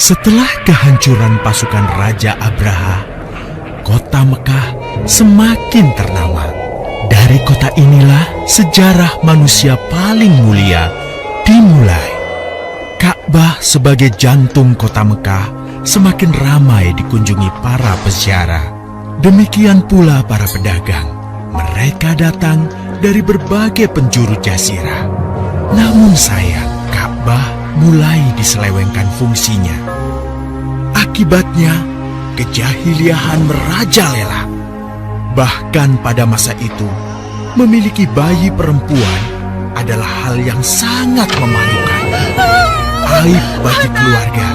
Setelah kehancuran pasukan Raja Abraha, kota Mekah semakin ternama. Dari kota inilah sejarah manusia paling mulia dimulai. Ka'bah sebagai jantung kota Mekah semakin ramai dikunjungi para peziarah. Demikian pula para pedagang. Mereka datang dari berbagai penjuru jazirah. Namun sayang, Ka'bah mulai diselewengkan fungsinya. Akibatnya, kejahiliahan merajalela. Bahkan pada masa itu, memiliki bayi perempuan adalah hal yang sangat memalukan. Aib bagi keluarga.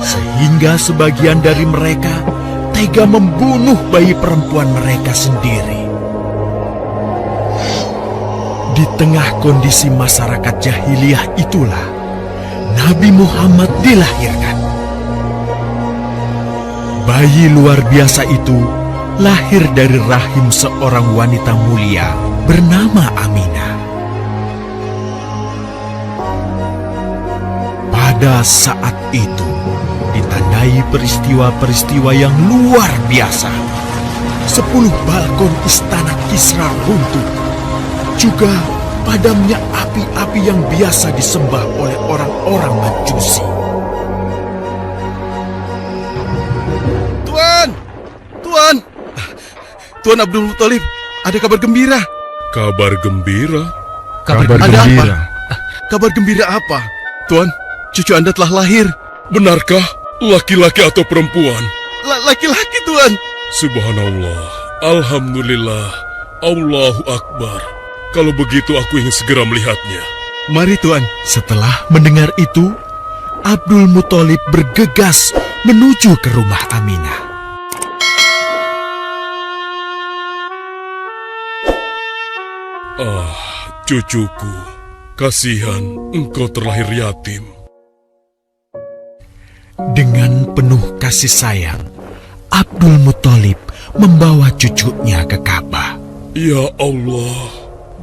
Sehingga sebagian dari mereka tega membunuh bayi perempuan mereka sendiri. Di tengah kondisi masyarakat jahiliyah itulah Nabi Muhammad dilahirkan. Bayi luar biasa itu lahir dari rahim seorang wanita mulia bernama Aminah. Pada saat itu ditandai peristiwa-peristiwa yang luar biasa. 10 balkon istana Kisra runtuh. Juga padamnya api-api yang biasa disembah oleh orang-orang Majusi. Tuan Abdul Muthalib, ada kabar gembira. Kabar gembira? Kabar gembira? Kabar gembira apa? Tuan, cucu Anda telah lahir. Benarkah? Laki-laki atau perempuan? Laki-laki, Tuan. Subhanallah, Alhamdulillah, Allahu Akbar. Kalau begitu aku ingin segera melihatnya. Mari, Tuan. Setelah mendengar itu, Abdul Muthalib bergegas menuju ke rumah Aminah. Ah, cucuku, kasihan engkau terlahir yatim. Dengan penuh kasih sayang, Abdul Muthalib membawa cucunya ke Ka'bah. Ya Allah,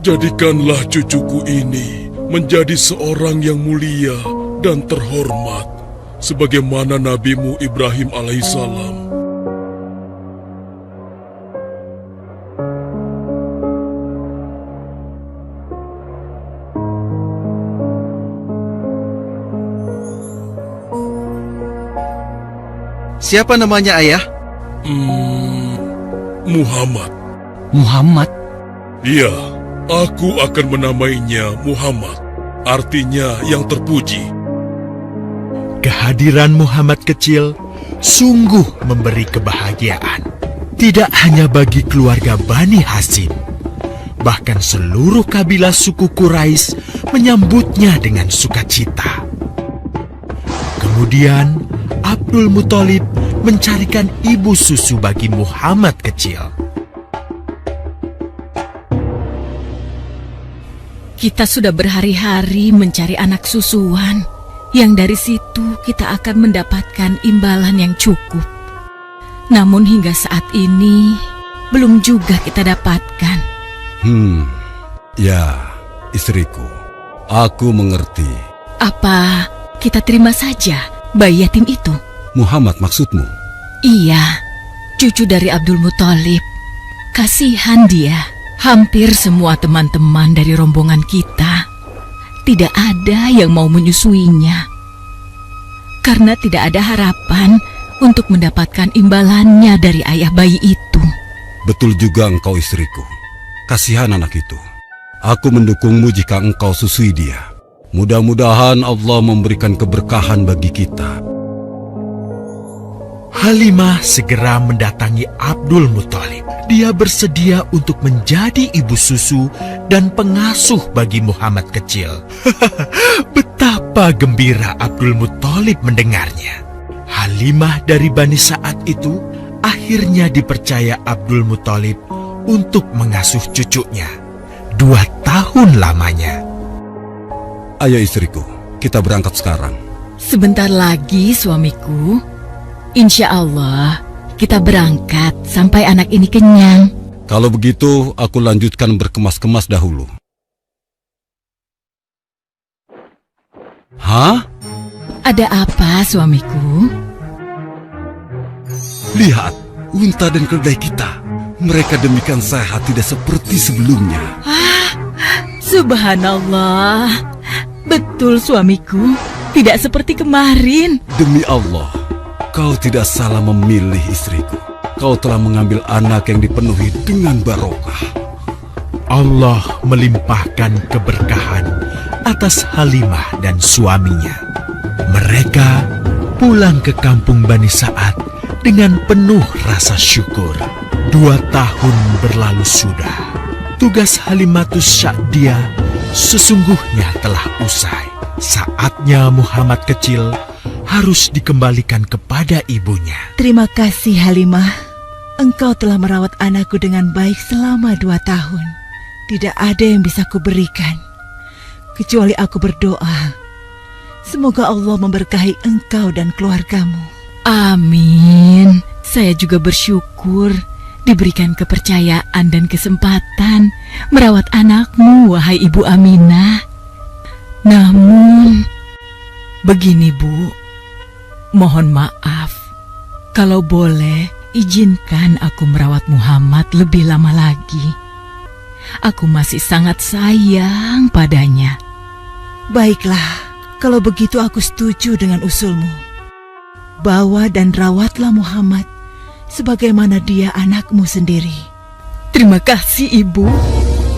jadikanlah cucuku ini menjadi seorang yang mulia dan terhormat, sebagaimana Nabimu Ibrahim alaihissalam. Siapa namanya, Ayah? Muhammad. Muhammad? Iya, aku akan menamainya Muhammad, artinya yang terpuji. Kehadiran Muhammad kecil sungguh memberi kebahagiaan. Tidak hanya bagi keluarga Bani Hashim, bahkan seluruh kabilah suku Quraisy menyambutnya dengan sukacita. Kemudian Abdul Muthalib mencarikan ibu susu bagi Muhammad kecil. Kita sudah berhari-hari mencari anak susuan, yang dari situ kita akan mendapatkan imbalan yang cukup. Namun hingga saat ini, belum juga kita dapatkan. Ya, istriku, aku mengerti. Apa kita terima saja bayi yatim itu? Muhammad maksudmu? Iya, cucu dari Abdul Muthalib. Kasihan dia. Hampir semua teman-teman dari rombongan kita tidak ada yang mau menyusuinya. Karena tidak ada harapan untuk mendapatkan imbalannya dari ayah bayi itu. Betul juga engkau, istriku. Kasihan anak itu. Aku mendukungmu jika engkau susui dia. Mudah-mudahan Allah memberikan keberkahan bagi kita. Halimah segera mendatangi Abdul Muthalib. Dia bersedia untuk menjadi ibu susu dan pengasuh bagi Muhammad kecil. Betapa gembira Abdul Muthalib mendengarnya. Halimah dari Bani Sa'ad itu akhirnya dipercaya Abdul Muthalib untuk mengasuh cucunya 2 tahun lamanya. Ayo istriku, kita berangkat sekarang. Sebentar lagi suamiku. Insya Allah kita berangkat sampai anak ini kenyang. Kalau begitu, aku lanjutkan berkemas-kemas dahulu. Hah? Ada apa, suamiku? Lihat, unta dan keledai kita. Mereka demikian sehat, tidak seperti sebelumnya. Subhanallah. Betul, suamiku. Tidak seperti kemarin. Demi Allah, kau tidak salah memilih istriku. Kau telah mengambil anak yang dipenuhi dengan barokah. Allah melimpahkan keberkahan atas Halimah dan suaminya. Mereka pulang ke kampung Bani Sa'ad dengan penuh rasa syukur. 2 tahun berlalu sudah. Tugas Halimatus Sya'diyah sesungguhnya telah usai. Saatnya Muhammad kecil harus dikembalikan kepada ibunya. Terima kasih Halimah. Engkau telah merawat anakku dengan baik selama 2 tahun. Tidak ada yang bisa kuberikan kecuali aku berdoa. Semoga Allah memberkahi engkau dan keluargamu. Amin. Saya juga bersyukur diberikan kepercayaan dan kesempatan merawat anakmu, wahai Ibu Aminah. Namun, begini Bu, mohon maaf. Kalau boleh, izinkan aku merawat Muhammad lebih lama lagi. Aku masih sangat sayang padanya. Baiklah, kalau begitu aku setuju dengan usulmu. Bawa dan rawatlah Muhammad sebagaimana dia anakmu sendiri. Terima kasih, Ibu.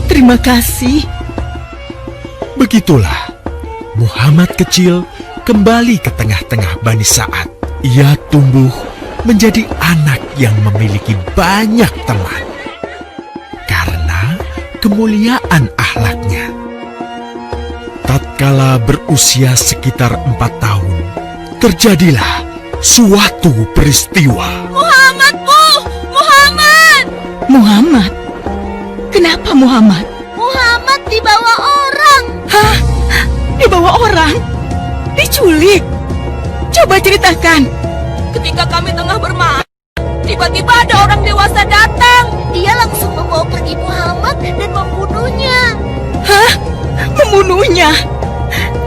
Terima kasih. Begitulah, Muhammad kecil kembali ke tengah-tengah Bani Sa'ad. Ia tumbuh menjadi anak yang memiliki banyak teman karena kemuliaan akhlaknya. Tatkala berusia sekitar 4 tahun, terjadilah suatu peristiwa. Muhammad, Bu! Muhammad! Muhammad? Kenapa Muhammad? Muhammad dibawa orang. Hah? Dibawa orang? Diculik? Coba ceritakan. Ketika kami tengah bermain, tiba-tiba ada orang dewasa datang. Dia langsung membawa pergi Muhammad dan membunuhnya. Hah? Membunuhnya?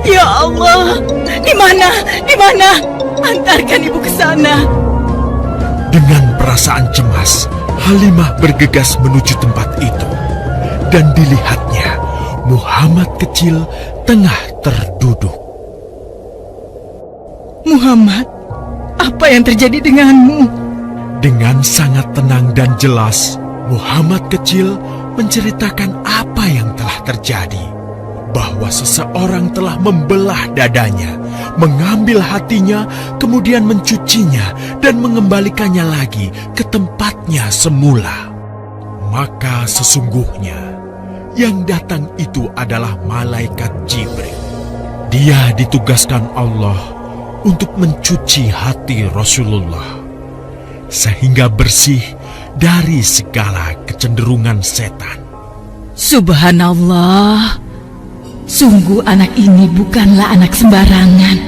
Ya Allah, di mana? Di mana? Antarkan ibu ke sana. Dengan perasaan cemas, Halimah bergegas menuju tempat itu. Dan dilihatnya, Muhammad kecil tengah terduduk. Muhammad, apa yang terjadi denganmu? Dengan sangat tenang dan jelas, Muhammad kecil menceritakan apa yang telah terjadi. Bahwa seseorang telah membelah dadanya, mengambil hatinya, kemudian mencucinya dan mengembalikannya lagi ke tempatnya semula. Maka sesungguhnya yang datang itu adalah malaikat Jibril. Dia ditugaskan Allah untuk mencuci hati Rasulullah sehingga bersih dari segala kecenderungan setan. Subhanallah. Sungguh anak ini bukanlah anak sembarangan.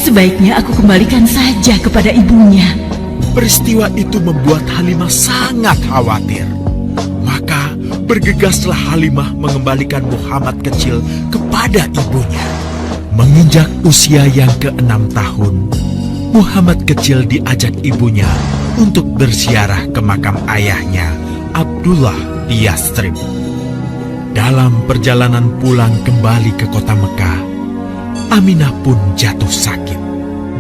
Sebaiknya aku kembalikan saja kepada ibunya. Peristiwa itu membuat Halimah sangat khawatir. Maka bergegaslah Halimah mengembalikan Muhammad kecil kepada ibunya. Menginjak usia yang ke-6 tahun, Muhammad kecil diajak ibunya untuk berziarah ke makam ayahnya, Abdullah di Yastrib. Dalam perjalanan pulang kembali ke kota Mekah, Aminah pun jatuh sakit.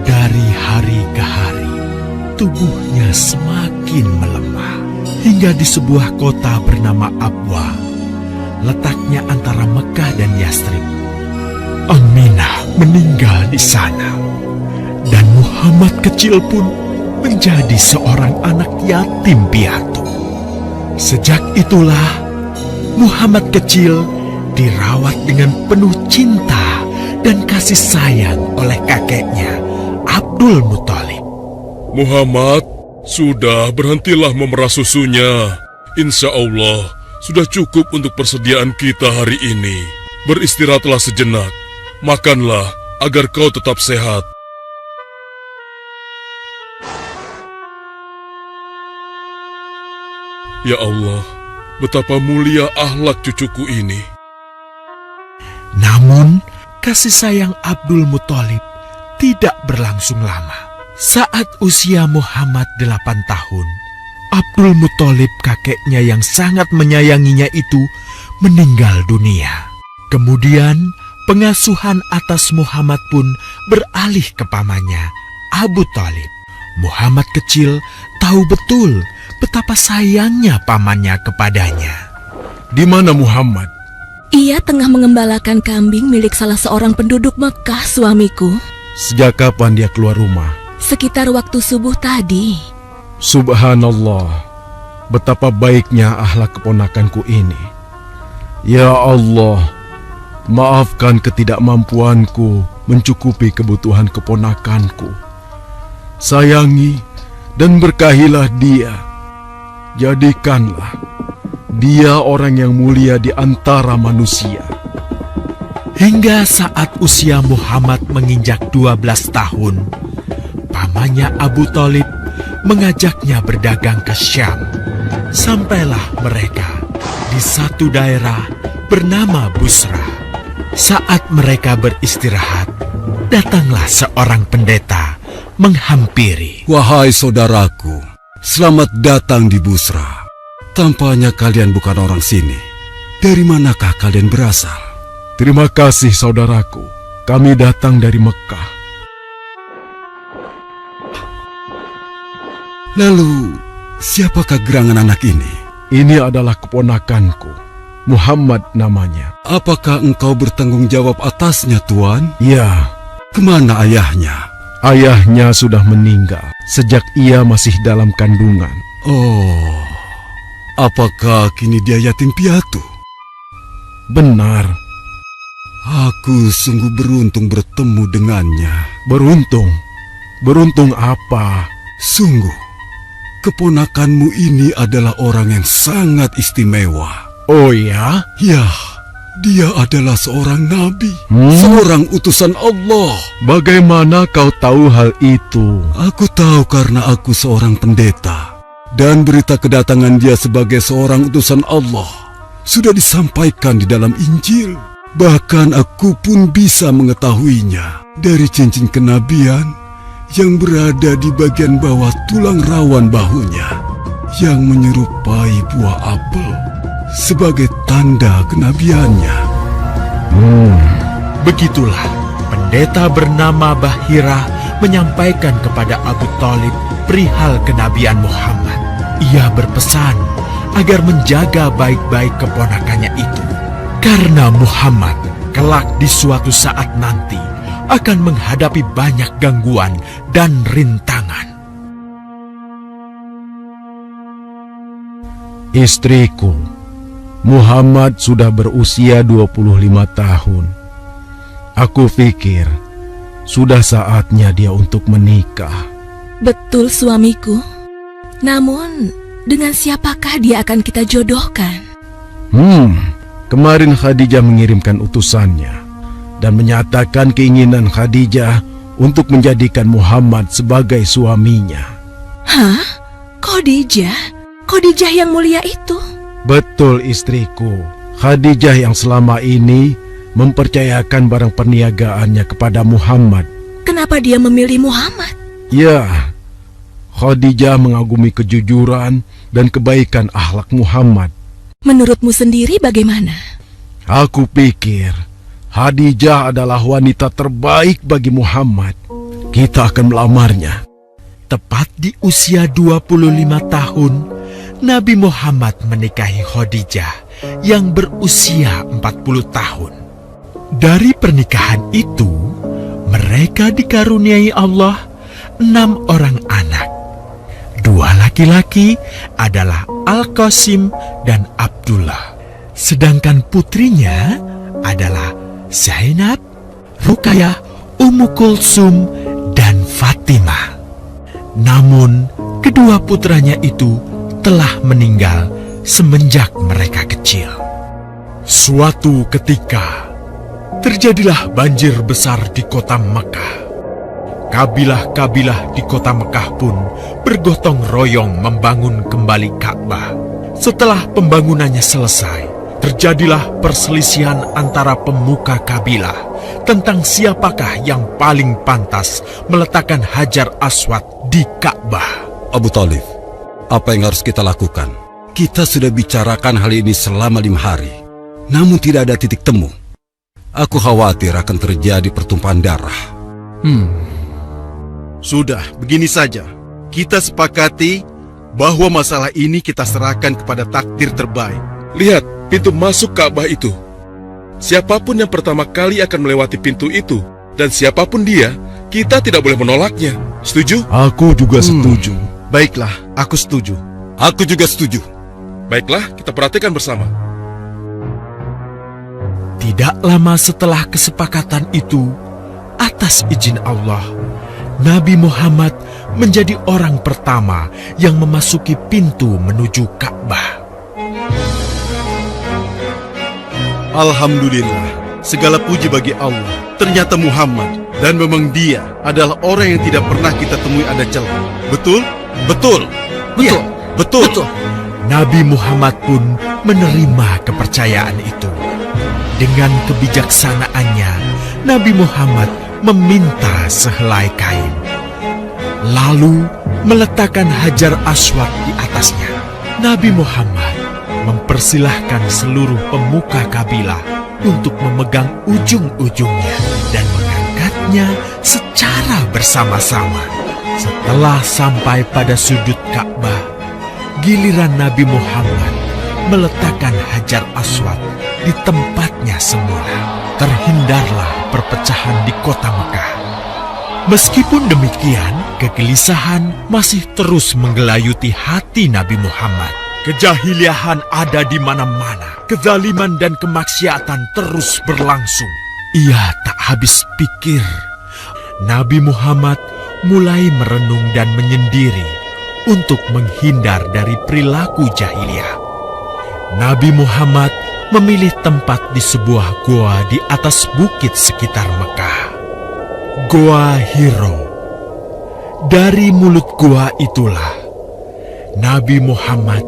Dari hari ke hari, tubuhnya semakin melemah. Hingga di sebuah kota bernama Abwa, letaknya antara Mekah dan Yastrib, Aminah meninggal di sana. Dan Muhammad kecil pun menjadi seorang anak yatim piatu. Sejak itulah Muhammad kecil dirawat dengan penuh cinta dan kasih sayang oleh kakeknya, Abdul Muthalib. Muhammad, sudah berhentilah memerah susunya. Insya Allah, sudah cukup untuk persediaan kita hari ini. Beristirahatlah sejenak. Makanlah agar kau tetap sehat. Ya Allah, betapa mulia akhlak cucuku ini. Namun, kasih sayang Abdul Muthalib tidak berlangsung lama. Saat usia Muhammad 8 tahun, Abdul Muthalib, kakeknya yang sangat menyayanginya itu, meninggal dunia. Kemudian pengasuhan atas Muhammad pun beralih ke pamannya, Abu Thalib. Muhammad kecil tahu betul betapa sayangnya pamannya kepadanya. Di mana Muhammad? Ia tengah mengembalakan kambing milik salah seorang penduduk Mekah, suamiku. Sejak kapan dia keluar rumah? Sekitar waktu subuh tadi. Subhanallah, betapa baiknya akhlak keponakanku ini. Ya Allah, maafkan ketidakmampuanku mencukupi kebutuhan keponakanku. Sayangi dan berkahilah dia. Jadikanlah dia orang yang mulia di antara manusia. Hingga saat usia Muhammad menginjak 12 tahun, pamannya Abu Thalib mengajaknya berdagang ke Syam. Sampailah mereka di satu daerah bernama Busra. Saat mereka beristirahat, datanglah seorang pendeta menghampiri. Wahai saudaraku, selamat datang di Busra. Tampaknya kalian bukan orang sini. Dari manakah kalian berasal? Terima kasih saudaraku, kami datang dari Mekah. Lalu, siapakah gerangan anak ini? Ini adalah keponakanku, Muhammad namanya. Apakah engkau bertanggung jawab atasnya, Tuan? Ya, Kemana ayahnya? ayahnya sudah meninggal sejak ia masih dalam kandungan. Oh, apakah kini dia yatim piatu? Benar, Aku sungguh beruntung bertemu dengannya. beruntung. Beruntung apa? Sungguh, keponakanmu ini adalah orang yang sangat istimewa. Oh ya? Ya, dia adalah seorang nabi, Hmm? seorang utusan Allah. Bagaimana kau tahu hal itu? Aku tahu karena aku seorang pendeta. Dan berita kedatangan dia sebagai seorang utusan Allah sudah disampaikan di dalam Injil. Bahkan aku pun bisa mengetahuinya dari cincin kenabian yang berada di bagian bawah tulang rawan bahunya yang menyerupai buah apel sebagai tanda kenabiannya. Begitulah pendeta bernama Bahira menyampaikan kepada Abu Thalib perihal kenabian Muhammad. Ia berpesan agar menjaga baik-baik keponakannya itu, karena Muhammad kelak di suatu saat nanti akan menghadapi banyak gangguan dan rintangan. Istriku, Muhammad sudah berusia 25 tahun. Aku pikir sudah saatnya dia untuk menikah. Betul, suamiku. Namun, dengan siapakah dia akan kita jodohkan? Kemarin Khadijah mengirimkan utusannya dan menyatakan keinginan Khadijah untuk menjadikan Muhammad sebagai suaminya. Hah? Khadijah? Khadijah yang mulia itu? Betul, istriku. Khadijah yang selama ini mempercayakan barang perniagaannya kepada Muhammad. Kenapa dia memilih Muhammad? Ya, Khadijah mengagumi kejujuran dan kebaikan akhlak Muhammad. Menurutmu sendiri bagaimana? Aku pikir Khadijah adalah wanita terbaik bagi Muhammad. Kita akan melamarnya. Tepat di usia 25 tahun, Nabi Muhammad menikahi Khadijah yang berusia 40 tahun. Dari pernikahan itu, mereka dikaruniai Allah 6 orang anak. 2 laki-laki adalah Al-Qasim dan Abdullah. Sedangkan putrinya adalah Zainab, Ruqayyah, Ummu Kulsum, dan Fatimah. Namun, kedua putranya itu telah meninggal semenjak mereka kecil. Suatu ketika, terjadilah banjir besar di kota Mekah. Kabilah-kabilah di kota Mekah pun bergotong royong membangun kembali Ka'bah. Setelah pembangunannya selesai, terjadilah perselisihan antara pemuka kabilah tentang siapakah yang paling pantas meletakkan Hajar Aswad di Ka'bah. Abu Thalib, apa yang harus kita lakukan? Kita sudah bicarakan hal ini selama 5 hari, namun tidak ada titik temu. Aku khawatir akan terjadi pertumpahan darah. Sudah, begini saja. Kita sepakati bahwa masalah ini kita serahkan kepada takdir terbaik. Lihat pintu masuk Ka'bah itu. Siapapun yang pertama kali akan melewati pintu itu, dan siapapun dia, kita tidak boleh menolaknya. Setuju? Aku juga setuju. Baiklah, aku setuju. Aku juga setuju. Baiklah, kita perhatikan bersama. Tidak lama setelah kesepakatan itu, atas izin Allah, Nabi Muhammad menjadi orang pertama yang memasuki pintu menuju Ka'bah. Alhamdulillah, segala puji bagi Allah. Ternyata Muhammad, dan memang dia adalah orang yang tidak pernah kita temui ada celah. Betul? Betul. Ya, Betul. Nabi Muhammad pun menerima kepercayaan itu. Dengan kebijaksanaannya, Nabi Muhammad meminta sehelai kain, lalu meletakkan Hajar Aswad di atasnya. Nabi Muhammad mempersilahkan seluruh pemuka kabilah untuk memegang ujung-ujungnya dan mengangkatnya secara bersama-sama. Setelah sampai pada sudut Ka'bah, giliran Nabi Muhammad meletakkan Hajar Aswad di tempatnya semula. Terhindarlah perpecahan di kota Mekah. Meskipun demikian, kegelisahan masih terus menggelayuti hati Nabi Muhammad. Kejahiliahan ada di mana-mana. Kezaliman dan kemaksiatan terus berlangsung. Ia tak habis pikir. Nabi Muhammad mulai merenung dan menyendiri untuk menghindar dari perilaku jahiliyah. Nabi Muhammad memilih tempat di sebuah goa di atas bukit sekitar Mekah. Goa Hiro. Dari mulut goa itulah Nabi Muhammad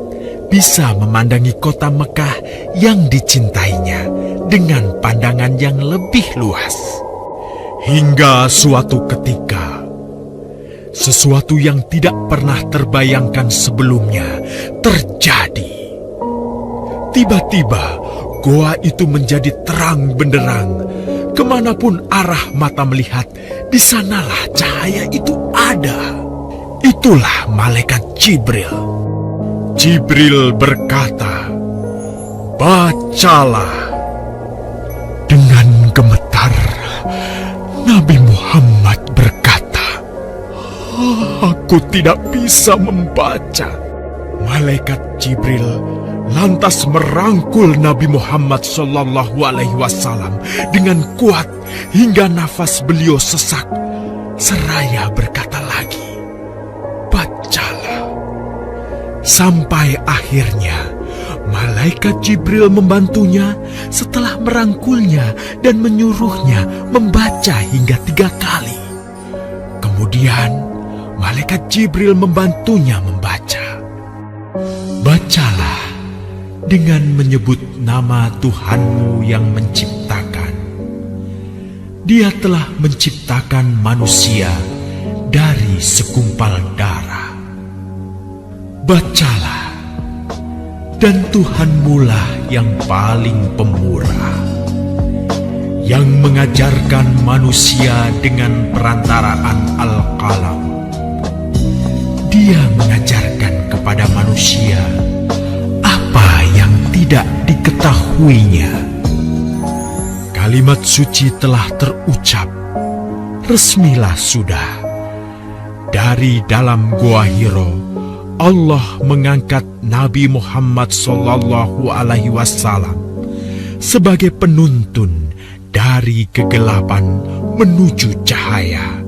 bisa memandangi kota Mekah yang dicintainya dengan pandangan yang lebih luas. Hingga suatu ketika, sesuatu yang tidak pernah terbayangkan sebelumnya terjadi. Tiba-tiba, goa itu menjadi terang benderang. Kemanapun arah mata melihat, di sanalah cahaya itu ada. Itulah malaikat Jibril. Jibril berkata, "Bacalah." Dengan gemetar, Nabi Muhammad berkata, "Aku tidak bisa membaca." Malaikat Jibril lantas merangkul Nabi Muhammad SAW dengan kuat hingga nafas beliau sesak, seraya berkata lagi, "Bacalah." Sampai akhirnya malaikat Jibril membantunya setelah merangkulnya dan menyuruhnya membaca hingga 3 kali. Kemudian malaikat Jibril membantunya membaca. "Bacalah dengan menyebut nama Tuhanmu yang menciptakan. Dia telah menciptakan manusia dari segumpal darah. Bacalah, dan Tuhanmulah yang paling pemurah, yang mengajarkan manusia dengan perantaraan Al-Qalam. Dia mengajarkan kepada manusia apa yang tidak diketahuinya." Kalimat suci telah terucap, resmilah sudah. Dari dalam Goa Hiro, Allah mengangkat Nabi Muhammad SAW sebagai penuntun dari kegelapan menuju cahaya,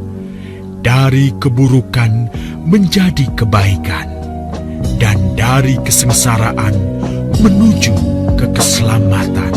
dari keburukan menjadi kebaikan, dan dari kesengsaraan menuju ke keselamatan.